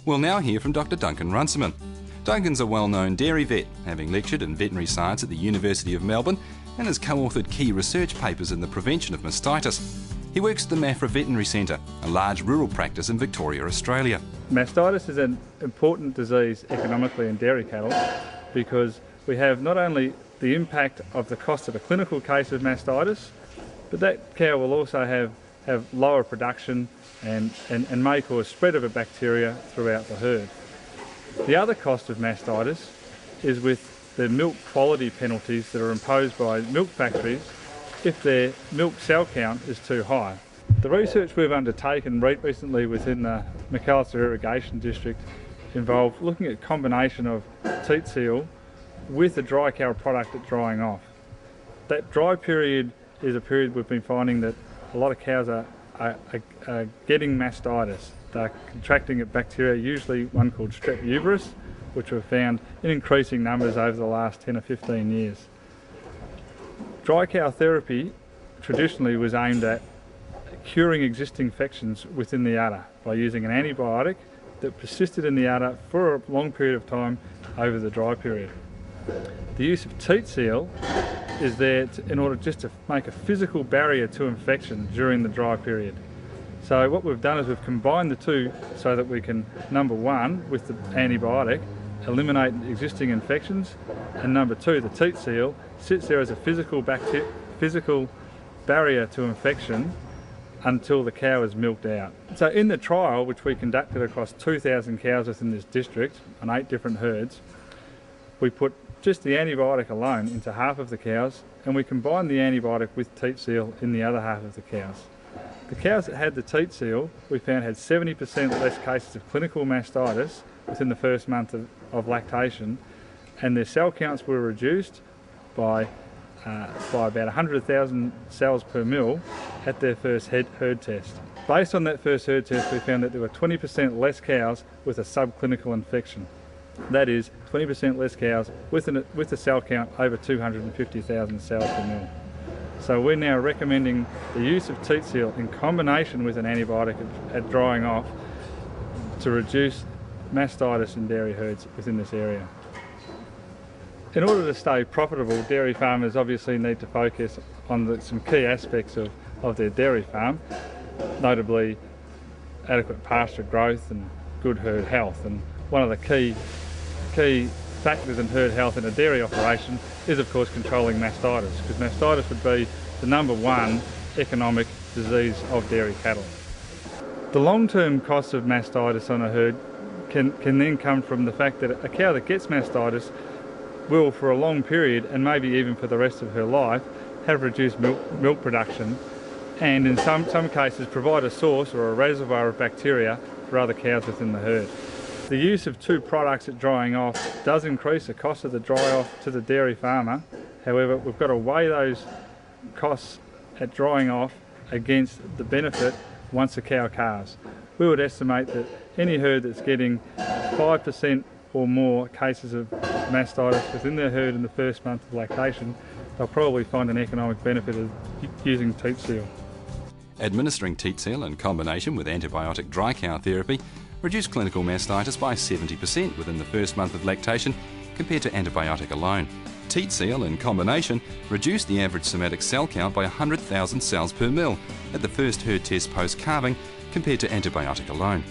We'll now hear from Dr. Duncan Runciman. Duncan's a well-known dairy vet, having lectured in veterinary science at the University of Melbourne and has co-authored key research papers in the prevention of mastitis. He works at the Maffra Veterinary Centre, a large rural practice in Victoria, Australia. Mastitis is an important disease economically in dairy cattle because we have not only the impact of the cost of a clinical case of mastitis, but that cow will also have lower production and may cause spread of a bacteria throughout the herd. The other cost of mastitis is with the milk quality penalties that are imposed by milk factories if their milk cell count is too high. The research we've undertaken recently within the McAllister Irrigation District involved looking at a combination of teat seal with a dry cow product at drying off. That dry period is a period we've been finding that a lot of cows are getting mastitis. They're contracting a bacteria, usually one called strep uveris, which we've found in increasing numbers over the last 10 or 15 years. Dry cow therapy traditionally was aimed at curing existing infections within the udder by using an antibiotic that persisted in the udder for a long period of time over the dry period. The use of teat seal is there in order just to make a physical barrier to infection during the dry period. So what we've done is we've combined the two so that we can, number one, with the antibiotic, eliminate existing infections, and number two, the teat seal sits there as a physical barrier to infection until the cow is milked out. So in the trial, which we conducted across 2,000 cows within this district on 8 different herds, we put just the antibiotic alone into half of the cows, and we combined the antibiotic with teat seal in the other half of the cows. The cows that had the teat seal, we found had 70% less cases of clinical mastitis within the first month of lactation, and their cell counts were reduced by about 100,000 cells per mil at their first herd test. Based on that first herd test, we found that there were 20% less cows with a subclinical infection. That is, 20% less cows with a cell count over 250,000 cells per mil. So we're now recommending the use of teat seal in combination with an antibiotic at drying off to reduce mastitis in dairy herds within this area. In order to stay profitable, dairy farmers obviously need to focus on some key aspects of their dairy farm, notably adequate pasture growth and good herd health. And one of the key factors in herd health in a dairy operation is of course controlling mastitis, because mastitis would be the number one economic disease of dairy cattle. The long-term costs of mastitis on a herd can then come from the fact that a cow that gets mastitis will, for a long period and maybe even for the rest of her life, have reduced milk production, and in some cases provide a source or a reservoir of bacteria for other cows within the herd. The use of 2 products at drying off does increase the cost of the dry off to the dairy farmer. However, we've got to weigh those costs at drying off against the benefit once a cow calves. We would estimate that any herd that's getting 5% or more cases of mastitis within their herd in the first month of lactation, they'll probably find an economic benefit of using teat seal. Administering teat seal in combination with antibiotic dry cow therapy reduced clinical mastitis by 70% within the first month of lactation compared to antibiotic alone. Teat seal in combination reduced the average somatic cell count by 100,000 cells per mil at the first herd test post-calving compared to antibiotic alone.